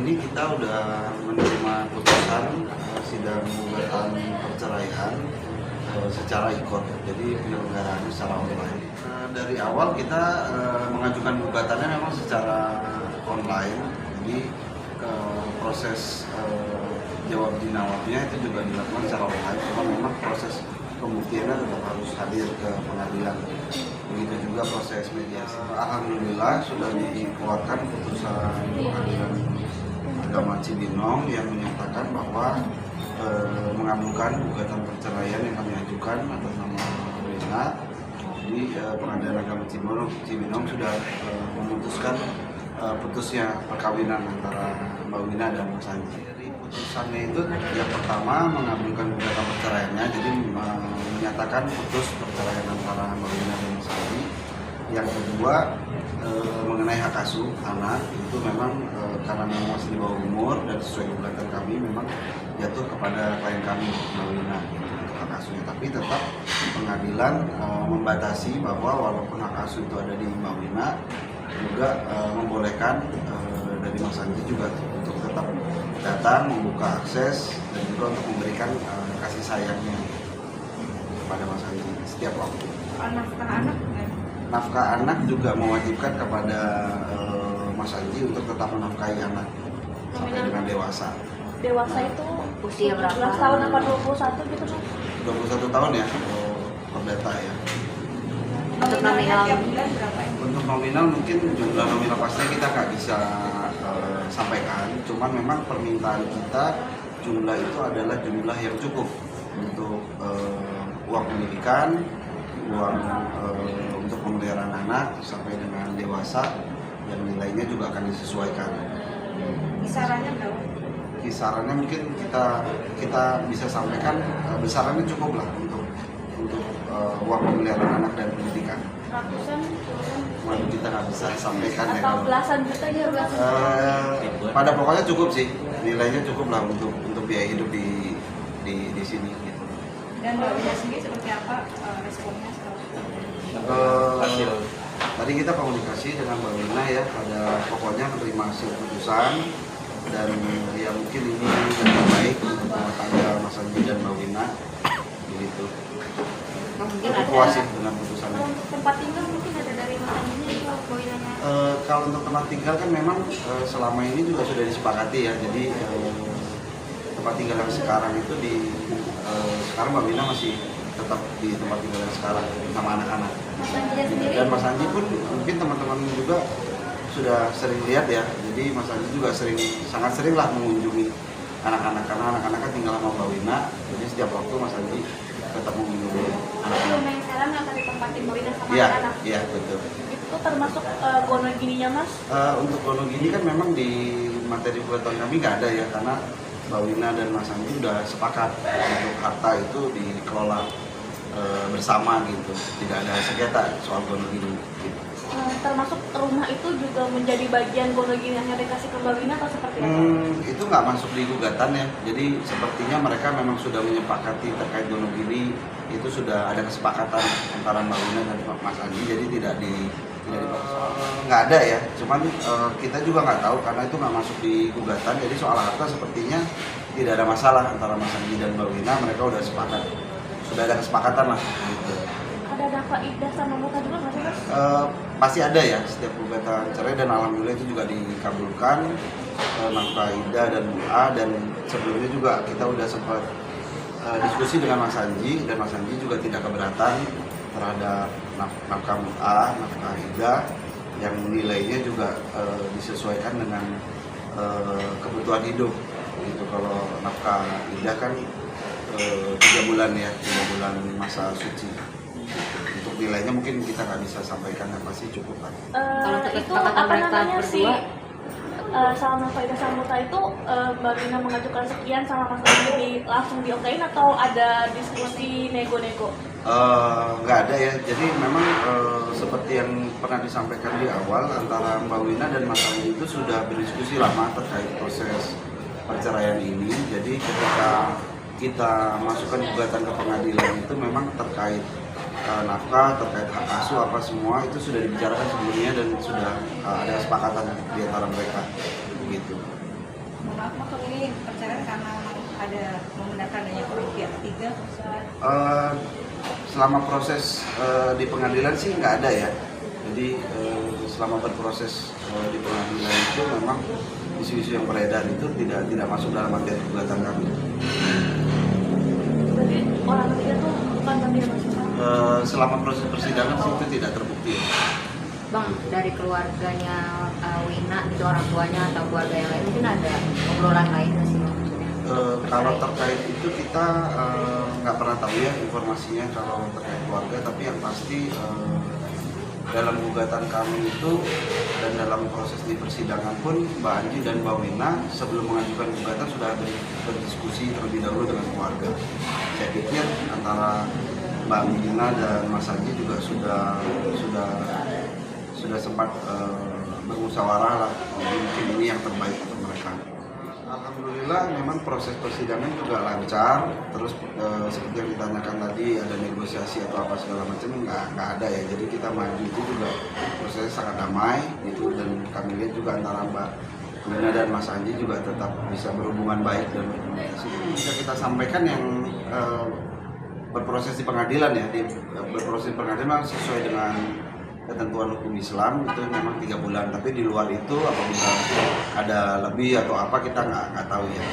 ini kita udah menerima putusan sidang gugatan perceraian secara e-court, jadi penyelenggaraannya secara online. Dari awal kita mengajukan gugatannya memang secara online, jadi proses jawab jawabnya itu juga dilakukan secara online, cuma memang proses pembuktiannya tetap harus hadir ke pengadilan. Begitu juga proses mediasi. Alhamdulillah sudah dikeluarkan putusan pengadilan agama Cibinong yang menyatakan bahwa mengabulkan gugatan perceraian yang kami ajukan atas nama Wina. Jadi pengadilan agama Cibinong sudah memutuskan putusnya perkawinan antara Mbak Wina dan Mas Anji. Jadi putusannya itu yang pertama mengabulkan gugatan perceraiannya, jadi menyatakan putus perceraian antara Mbak Wina dan Mas Anji. Yang kedua mengenai hak asuh anak, itu memang karena memang masih di bawah umur dan sesuai gugatan kami memang jatuh kepada klien kami Mbak Wina untuk hak asuhnya. Tapi tetap pengadilan membatasi bahwa walaupun hak asuh itu ada di Mbak Wina, juga membolehkan dari Mas Anji juga untuk tetap datang, membuka akses dan juga untuk memberikan kasih sayangnya kepada Mas Anji setiap waktu. Nafkah anak kan? Nafkah anak juga mewajibkan kepada Mas Anji untuk tetap menafkahi anak sampai dengan dewasa. Dewasa itu usia berapa? 17 tahun apa 21 gitu kan? 21 tahun ya, perdata ya. Untuk nominal tiap bulan berapa ya? Untuk nominal mungkin jumlah nominal pastinya kita nggak bisa sampaikan, cuman memang permintaan kita jumlah itu adalah jumlah yang cukup untuk uang pendidikan, uang untuk pemeliharaan anak sampai dengan dewasa, yang nilainya juga akan disesuaikan. Kisarannya berapa? Kisarannya mungkin kita bisa sampaikan besarannya cukup lah untuk uang pemeliharaan anak dan pendidikan. Ratusan? Waduh, kita nggak bisa sampaikan ya. Atau belasan juta aja belasan juta? Pada pokoknya cukup sih, nilainya cukup lah untuk biaya hidup di sini. Gitu. Dan Mbak Wina sendiri seperti apa responnya setelah Tadi kita komunikasi dengan Mbak Wina ya, pada pokoknya menerima hasil putusan dan ya mungkin ini yang terbaik untuk rumah tangga Mas Anji dan Mbak Wina, begitu. mungkin Cukup ada puas sih dengan putusannya. tempat tinggal mungkin ada dari Mas Anjinya atau Mbak Winanya? Kalau untuk tempat tinggal kan memang selama ini juga sudah disepakati ya, jadi tempat tinggal yang sekarang itu sekarang Mbak Wina masih tetap di tempat tinggal yang sekarang sama anak-anak. Mas Anjinya sendiri? Dan Mas Anji pun mungkin teman-teman juga sudah sering lihat ya, jadi Mas Anji juga sangat sering lah mengunjungi anak-anak, karena anak-anaknya tinggal sama Mbak Wina, jadi setiap waktu Mas Anji tetap mengunjungi anak-anak. Rumah yang sekarang yang akan ditempatin Mbak Wina sama Iya, anak-anak? iya betul. Itu termasuk gono gininya Mas? Untuk gono gini kan memang di materi gugatan kami nggak ada ya, karena Mbak Wina dan Mas Anji sudah sepakat untuk harta itu dikelola bersama gitu, tidak ada sengketa soal gono gini. Gitu. Termasuk rumah itu juga menjadi bagian gono gini yang dikasih ke Mbak Wina atau seperti apa? Itu nggak masuk di gugatan ya, jadi sepertinya mereka memang sudah menyepakati terkait gono gini, itu sudah ada kesepakatan antara Mbak Wina dan Mas Anji, jadi tidak nggak ada ya, cuman kita juga nggak tahu karena itu nggak masuk di gugatan, jadi soal harta sepertinya tidak ada masalah antara Mas Anji dan Mbak Wina, mereka udah sepakat, sudah ada kesepakatan lah gitu. Ada nafkah iddah sama muka juga nggak sih Mas? Pasti ada ya setiap gugatan cerai, dan alhamdulillah itu juga dikabulkan, nafkah iddah dan MUA, dan sebelumnya juga kita udah sempat diskusi dengan Mas Anji, dan Mas Anji juga tidak keberatan terhadap nafkah MUA, nafkah iddah yang nilainya juga disesuaikan dengan kebutuhan hidup gitu. Kalau nafkah iddah kan 3 bulan ya, 3 bulan masa suci. Untuk nilainya mungkin kita nggak bisa sampaikan, yang pasti cukup kan. Kalau untuk Itu kesepakatan apa mereka namanya sih? berdua, Sama nafkah iddah sama muka itu Mbak Wina mengajukan sekian sama Mas Anji langsung diokein atau ada diskusi nego-nego? Nggak ada ya, jadi memang seperti yang pernah disampaikan di awal, antara Mbak Wina dan Mas Anji itu sudah berdiskusi lama terkait proses perceraian ini. Jadi ketika kita masukkan gugatan ke pengadilan itu memang terkait nafkah, terkait hak asuh, apa semua itu sudah dibicarakan sebelumnya dan sudah ada kesepakatan di antara mereka begitu. maaf Mak, ini perceraian karena ada membenarkan adanya pihak ketiga. Selama proses di pengadilan sih nggak ada ya. Jadi selama berproses di pengadilan itu memang isu-isu yang beredar itu tidak masuk dalam materi gugatan kami. Berarti orang ketiga tuh bukan kami yang masuk. Selama proses persidangan sih itu tidak terbukti. Bang, dari keluarganya Wina, itu orang tuanya atau keluarga yang lain, mungkin ada obrolan lain nggak sih Bang? Kalau terkait itu kita nggak pernah tahu ya informasinya kalau terkait keluarga, tapi yang pasti dalam gugatan kami itu dan dalam proses di persidangan pun Mbak Anji dan Mbak Wina sebelum mengajukan gugatan sudah berdiskusi terlebih dahulu dengan keluarga. Saya pikir antara Mbak Wina dan Mas Anji juga sudah sempat bermusyawarah lah, mungkin ini yang terbaik untuk mereka. Alhamdulillah memang proses persidangan juga lancar, terus seperti yang ditanyakan tadi ada negosiasi atau apa segala macam nggak ada ya, jadi kita maju itu juga prosesnya sangat damai gitu, dan kami lihat juga antara Mbak Wina dan Mas Anji juga tetap bisa berhubungan baik dan berkomunikasi. Bisa kita sampaikan yang berproses di pengadilan ya, berproses di pengadilan sesuai dengan ketentuan hukum Islam itu memang 3 bulan, tapi di luar itu apabila ada lebih atau apa kita nggak tahu ya.